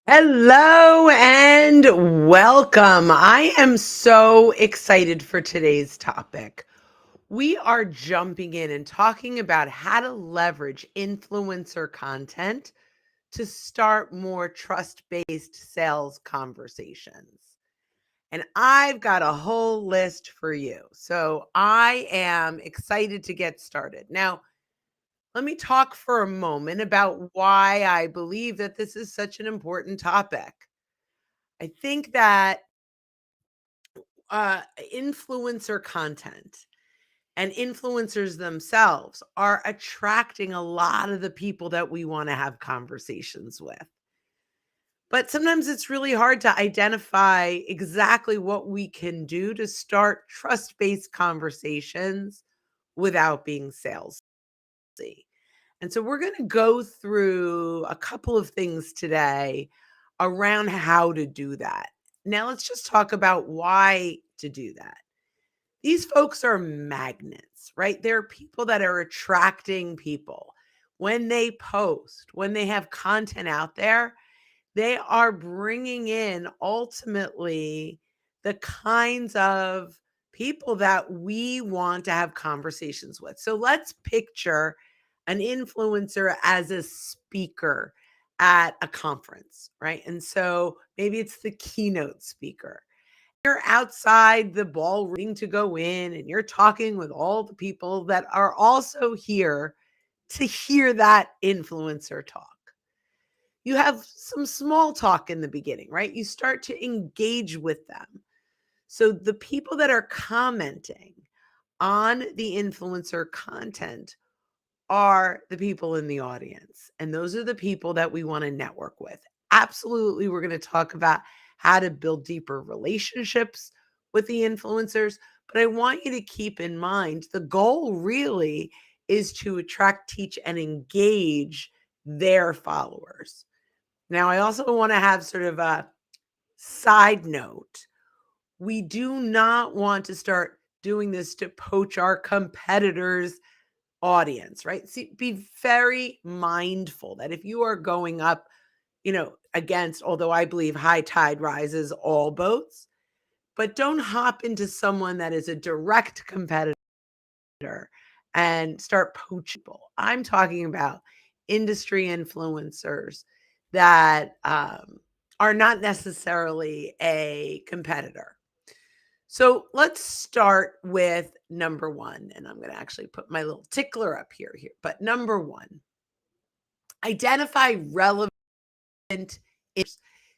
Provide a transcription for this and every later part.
Hello and welcome. I am so excited for today's topic. We are jumping in and talking about how to leverage influencer content to start more trust based sales conversations. And I've got a whole list for you. So I am excited to get started. Now, let me talk for a moment about why I believe that this is such an important topic. I think that uh, influencer content and influencers themselves are attracting a lot of the people that we want to have conversations with. But sometimes it's really hard to identify exactly what we can do to start trust based conversations without being salesy. And so we're going to go through a couple of things today around how to do that. Now, let's just talk about why to do that. These folks are magnets, right? They're people that are attracting people. When they post, when they have content out there, they are bringing in ultimately the kinds of people that we want to have conversations with. So let's picture an influencer as a speaker at a conference, right? And so maybe it's the keynote speaker. You're outside the ballroom to go in and you're talking with all the people that are also here to hear that influencer talk. You have some small talk in the beginning, right? You start to engage with them. So the people that are commenting on the influencer content are the people in the audience. And those are the people that we want to network with. Absolutely. We're going to talk about how to build deeper relationships with the influencers. But I want you to keep in mind the goal really is to attract, teach, and engage their followers. Now, I also want to have sort of a side note. We do not want to start doing this to poach our competitors' audience, right? See, be very mindful that if you are going up, against, although I believe high tide rises all boats, but don't hop into someone that is a direct competitor and start poaching people. I'm talking about industry influencers that are not necessarily a competitor. So let's start with number one. And I'm going to actually put my little tickler up here. But number one, identify relevant issues.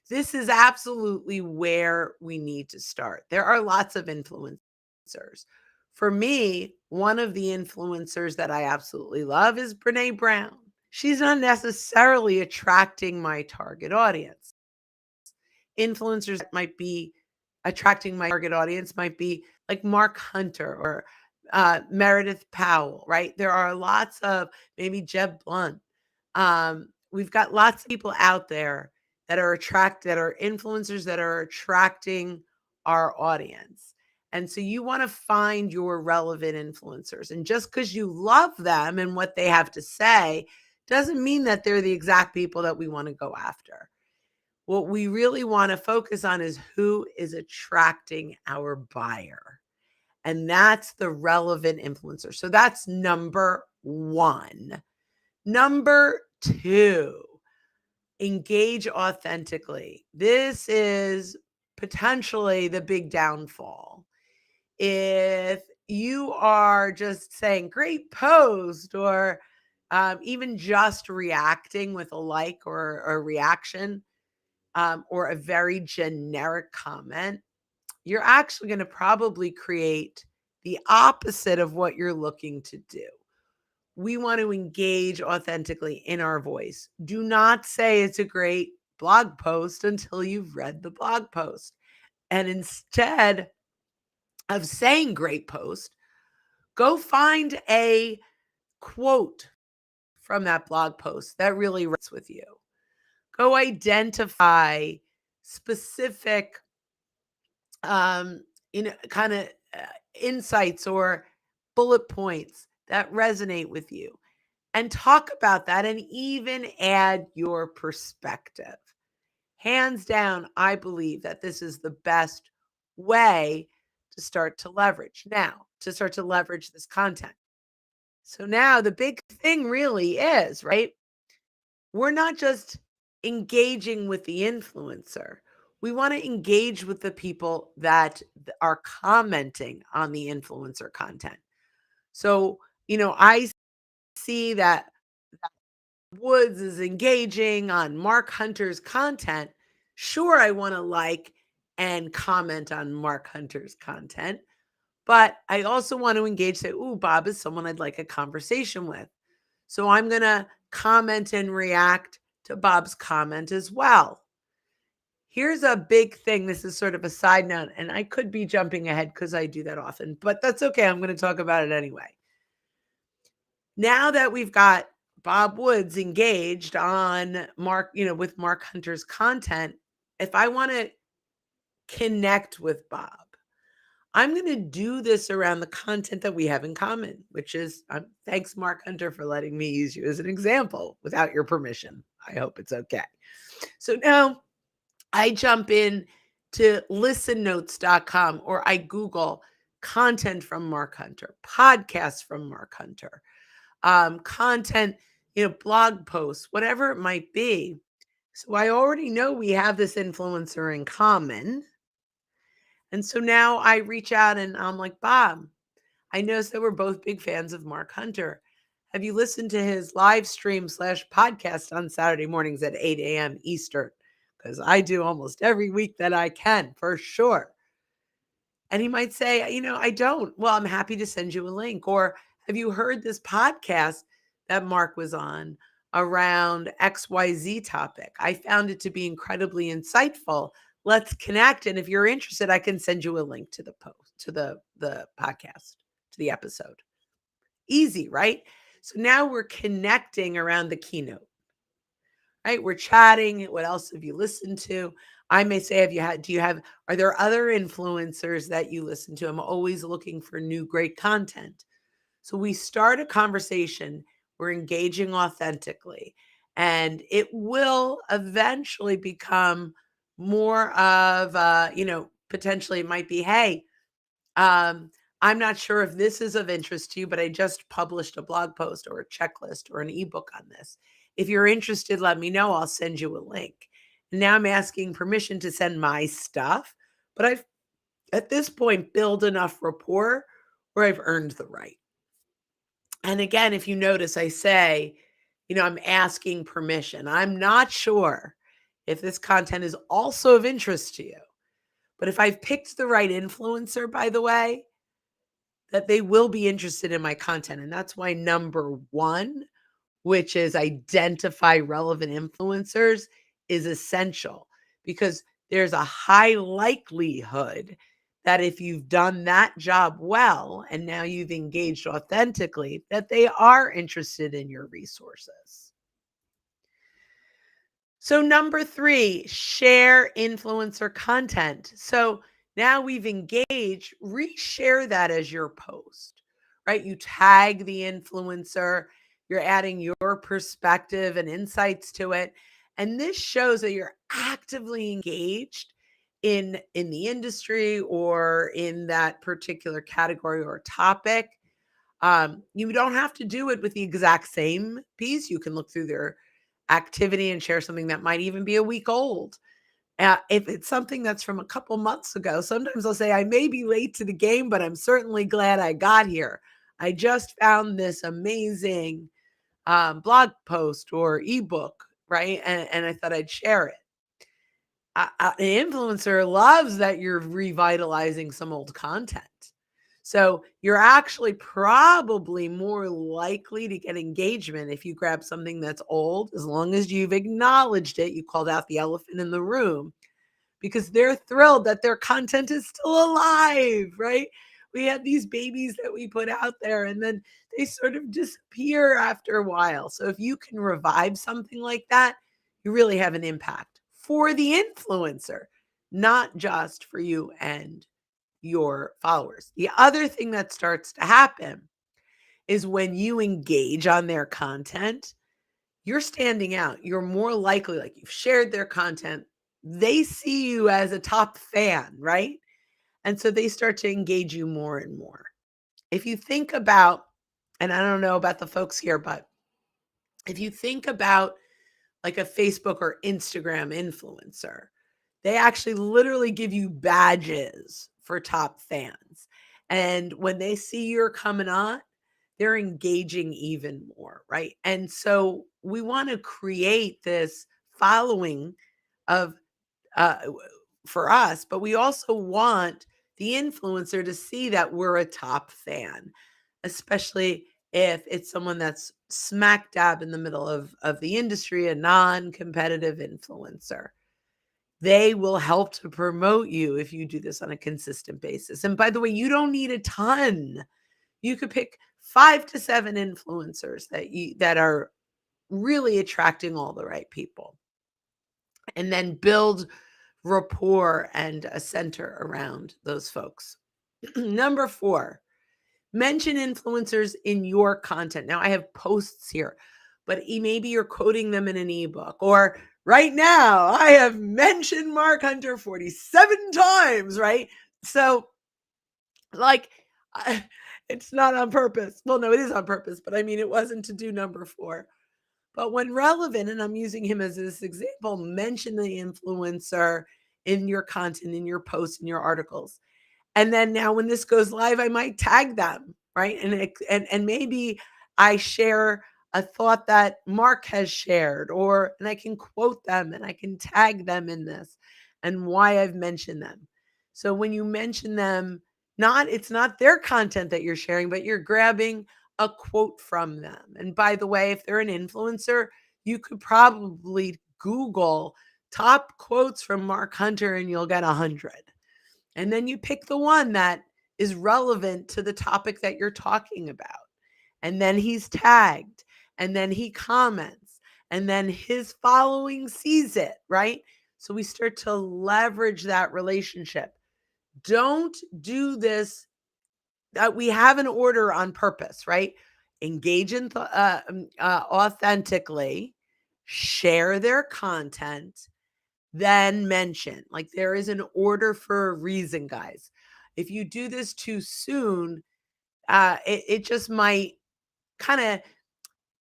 This is absolutely where we need to start. There are lots of influencers. For me, one of the influencers that I absolutely love is Brene Brown. She's not necessarily attracting my target audience. Influencers that might be attracting my target audience might be like Mark Hunter or Meredith Powell, right? There are lots of maybe Jeb Blunt. We've got lots of people out there that are influencers that are attracting our audience. And so you want to find your relevant influencers. And just because you love them and what they have to say doesn't mean that they're the exact people that we want to go after. What we really want to focus on is who is attracting our buyer. And that's the relevant influencer. So that's number one. Number two, engage authentically. This is potentially the big downfall. If you are just saying great post or even just reacting with a like or a reaction or a very generic comment, you're actually going to probably create the opposite of what you're looking to do. We want to engage authentically in our voice. Do not say it's a great blog post until you've read the blog post. And instead of saying great post, go find a quote from that blog post that really resonates with you. Go identify specific kind of insights or bullet points that resonate with you and talk about that and even add your perspective. Hands down, I believe that this is the best way to start to leverage this content. So now the big thing really is, right? We're not just engaging with the influencer. We want to engage with the people that are commenting on the influencer content. So, I see that Woods is engaging on Mark Hunter's content. Sure, I want to like and comment on Mark Hunter's content, but I also want to engage, say, ooh, Bob is someone I'd like a conversation with. So I'm going to comment and react to Bob's comment as well. Here's a big thing. This is sort of a side note, and I could be jumping ahead because I do that often, but that's okay. I'm going to talk about it anyway. Now that we've got Bob Woods engaged on with Mark Hunter's content, if I want to connect with Bob, I'm going to do this around the content that we have in common, which is thanks, Mark Hunter, for letting me use you as an example without your permission. I hope it's okay. So now I jump in to listennotes.com or I Google content from Mark Hunter, podcasts from Mark Hunter, content, blog posts, whatever it might be. So I already know we have this influencer in common. And so now I reach out and I'm like, Bob, I noticed that we're both big fans of Mark Hunter. Have you listened to his live stream / podcast on Saturday mornings at 8 a.m. Eastern? Because I do almost every week that I can, for sure. And he might say, I don't. Well, I'm happy to send you a link. Or have you heard this podcast that Mark was on around XYZ topic? I found it to be incredibly insightful. Let's connect. And if you're interested, I can send you a link to the post, to the podcast, to the episode. Easy, right? So now we're connecting around the keynote, right? We're chatting. What else have you listened to? I may say, are there other influencers that you listen to? I'm always looking for new, great content. So we start a conversation. We're engaging authentically, and it will eventually become more of, potentially it might be, hey, I'm not sure if this is of interest to you, but I just published a blog post or a checklist or an ebook on this. If you're interested, let me know. I'll send you a link. And now I'm asking permission to send my stuff, but I've at this point built enough rapport where I've earned the right. And again, if you notice, I say, I'm asking permission. I'm not sure if this content is also of interest to you. But if I've picked the right influencer, by the way, that they will be interested in my content. And that's why number one, which is identify relevant influencers, is essential because there's a high likelihood that if you've done that job well and now you've engaged authentically, that they are interested in your resources. So number three, share influencer content. So now we've engaged, reshare that as your post, right? You tag the influencer, you're adding your perspective and insights to it. And this shows that you're actively engaged in the industry or in that particular category or topic. You don't have to do it with the exact same piece. You can look through their activity and share something that might even be a week old. If it's something that's from a couple months ago, sometimes I'll say, I may be late to the game, but I'm certainly glad I got here. I just found this amazing blog post or ebook, right? And I thought I'd share it. An influencer loves that you're revitalizing some old content. So you're actually probably more likely to get engagement if you grab something that's old, as long as you've acknowledged it. You called out the elephant in the room because they're thrilled that their content is still alive, right? We have these babies that we put out there and then they sort of disappear after a while. So if you can revive something like that, you really have an impact for the influencer, not just for you and your followers. The other thing that starts to happen is when you engage on their content, you're standing out. You're more likely, like you've shared their content, they see you as a top fan, right? And so they start to engage you more and more. If you think about, and I don't know about the folks here, but if you think about like a Facebook or Instagram influencer, they actually literally give you badges for top fans. And when they see you're coming on, they're engaging even more, right? And so we want to create this following of uh, for us, but we also want the influencer to see that we're a top fan, especially if it's someone that's smack dab in the middle of the industry, a non-competitive influencer. They will help to promote you if you do this on a consistent basis. And by the way, you don't need a ton. You could pick 5 to 7 influencers that are really attracting all the right people, and then build rapport and a center around those folks. Number 4, mention influencers in your content. Now I have posts here, but maybe you're quoting them in an ebook, or right now I have mentioned Mark Hunter 47 times, right? So like, it's not on purpose. Well, no, it is on purpose, but I mean, it wasn't to do number 4. But when relevant, and I'm using him as this example, mention the influencer in your content, in your posts, in your articles. And then now when this goes live, I might tag them, right? And maybe I share a thought that Mark has shared, and I can quote them and I can tag them in this and why I've mentioned them. So when you mention them, it's not their content that you're sharing, but you're grabbing a quote from them. And by the way, if they're an influencer, you could probably Google top quotes from Mark Hunter and you'll get 100. And then you pick the one that is relevant to the topic that you're talking about. And then he's tagged, and then he comments, and then his following sees it, right? So we start to leverage that relationship. Don't do this. We have an order on purpose, right? Engage in authentically, share their content, then mention. Like there is an order for a reason, guys. If you do this too soon, it just might kind of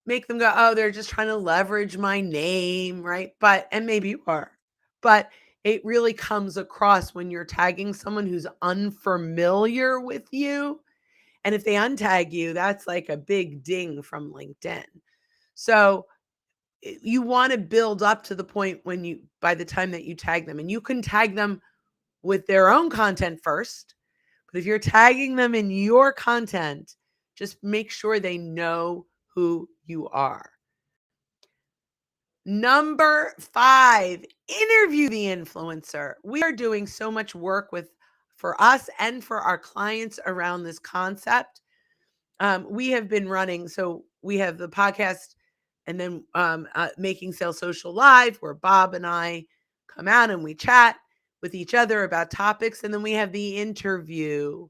make them go, oh, they're just trying to leverage my name, right? And maybe you are, but it really comes across when you're tagging someone who's unfamiliar with you. And if they untag you, that's like a big ding from LinkedIn. So you want to build up to the point by the time that you tag them, and you can tag them with their own content first. But if you're tagging them in your content, just make sure they know who you are. Number 5, interview the influencer. We are doing so much work for us and for our clients around this concept. We have been running, so we have the podcast and then Making Sales Social Live, where Bob and I come out and we chat with each other about topics. And then we have the interview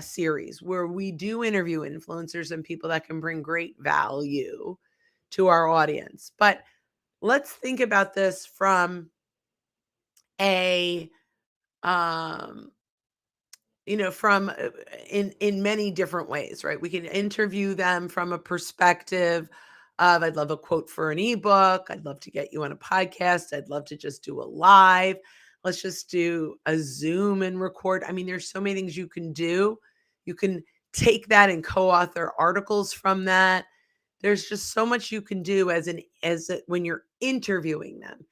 series where we do interview influencers and people that can bring great value to our audience. But let's think about this from a um, from in many different ways, right? We can interview them from a perspective of, I'd love a quote for an ebook, I'd love to get you on a podcast, I'd love to just do a live, let's just do a Zoom and record. I mean, there's so many things you can do. You can take that and co-author articles from that. There's just so much you can do when you're interviewing them.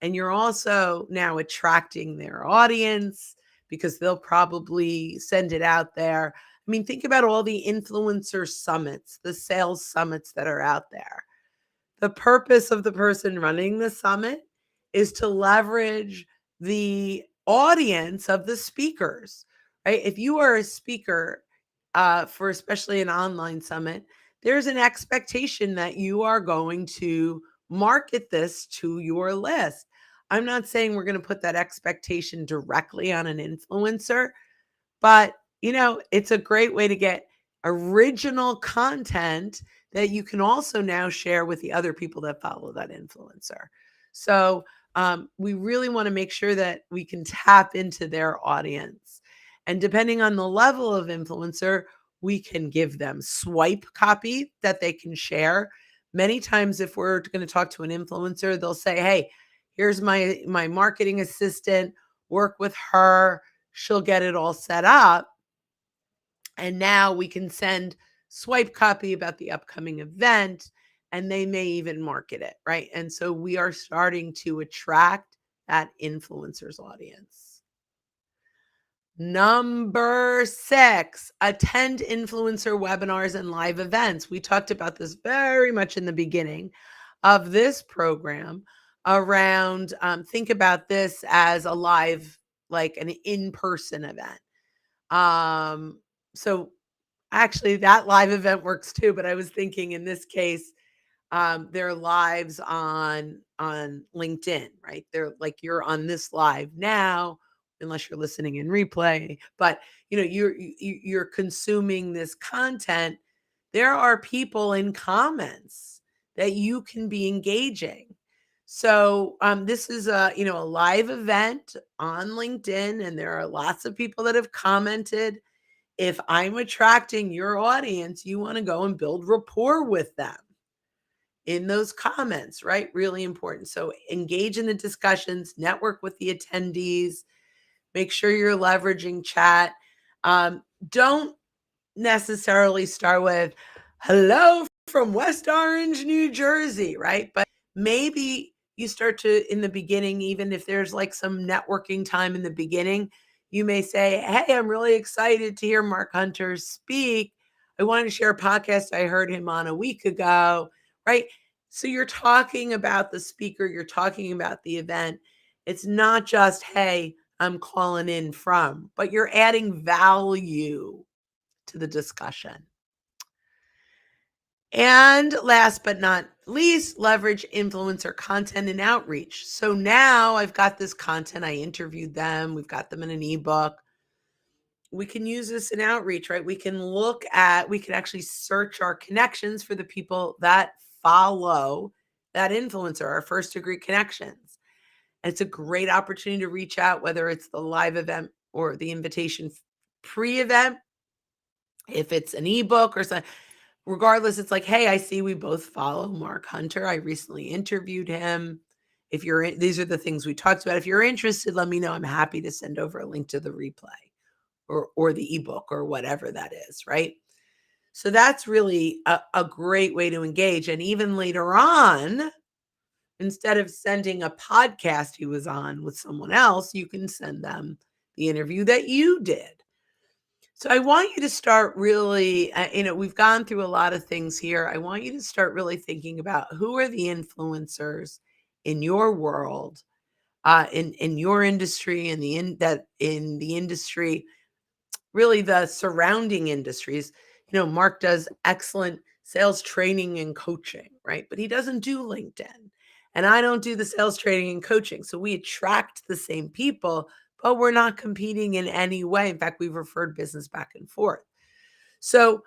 And you're also now attracting their audience because they'll probably send it out there. I mean, think about all the influencer summits, the sales summits that are out there. The purpose of the person running the summit is to leverage the audience of the speakers, right? If you are a speaker for especially an online summit, there's an expectation that you are going to market this to your list. I'm not saying we're going to put that expectation directly on an influencer, but, it's a great way to get original content that you can also now share with the other people that follow that influencer. So, we really want to make sure that we can tap into their audience. And depending on the level of influencer, we can give them swipe copy that they can share. Many times, if we're going to talk to an influencer, they'll say, "Hey, here's my marketing assistant, work with her, she'll get it all set up." And now we can send swipe copy about the upcoming event, and they may even market it, right? And so we are starting to attract that influencers audience. Number 6, attend influencer webinars and live events. We talked about this very much in the beginning of this program around, think about this as a live, like an in-person event. So actually that live event works too, but I was thinking in this case, they're lives on LinkedIn, right? They're like you're on this live now, unless you're listening in replay, but you're consuming this content. There are people in comments that you can be engaging. So this is a live event on LinkedIn, and there are lots of people that have commented. If I'm attracting your audience, you want to go and build rapport with them in those comments, right? Really important. So engage in the discussions, network with the attendees, make sure you're leveraging chat. Don't necessarily start with hello from West Orange, New Jersey, right? But maybe you start to, in the beginning, even if there's like some networking time in the beginning, you may say, "Hey, I'm really excited to hear Mark Hunter speak. I wanted to share a podcast I heard him on a week ago," right? So you're talking about the speaker, you're talking about the event. It's not just, "Hey, I'm calling in from," but you're adding value to the discussion. And last but not least, leverage influencer content and outreach. So now I've got this content, I interviewed them, we've got them in an ebook. We can use this in outreach, right? We can actually search our connections for the people that follow that influencer, our first degree connections. And it's a great opportunity to reach out, whether it's the live event or the invitation pre-event, if it's an ebook or something. Regardless, it's like, "Hey, I see we both follow Mark Hunter. I recently interviewed him. If you're in, these are the things we talked about. If you're interested, let me know. I'm happy to send over a link to the replay or the ebook or whatever that is," right? So that's really a great way to engage. And even later on, instead of sending a podcast he was on with someone else, you can send them the interview that you did. So I want you to start really, we've gone through a lot of things here. I want you to start really thinking about who are the influencers in your world, in your industry, in the industry, really the surrounding industries. Mark does excellent sales training and coaching, right? But he doesn't do LinkedIn. And I don't do the sales training and coaching. So we attract the same people, but we're not competing in any way. In fact, we've referred business back and forth. So,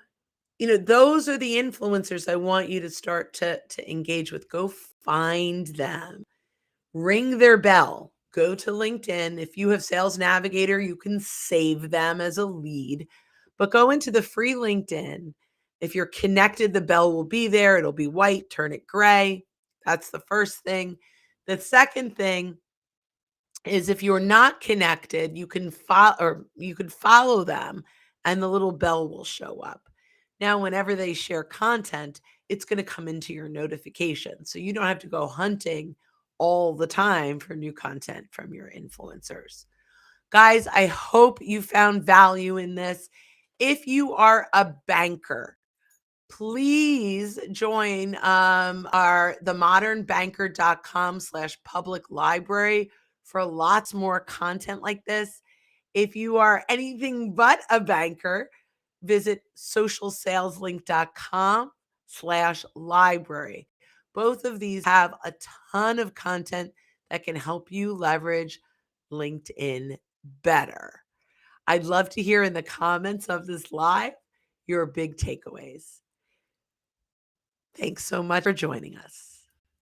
those are the influencers I want you to start to engage with. Go find them, ring their bell, go to LinkedIn. If you have Sales Navigator, you can save them as a lead, but go into the free LinkedIn. If you're connected, the bell will be there. It'll be white, turn it gray. That's the first thing. The second thing is if you're not connected, you can follow them and the little bell will show up. Now, whenever they share content, it's going to come into your notification. So you don't have to go hunting all the time for new content from your influencers. Guys, I hope you found value in this. If you are a banker, please join our themodernbanker.com/public library for lots more content like this. If you are anything but a banker, visit socialsaleslink.com/library. Both of these have a ton of content that can help you leverage LinkedIn better. I'd love to hear in the comments of this live your big takeaways. Thanks so much for joining us.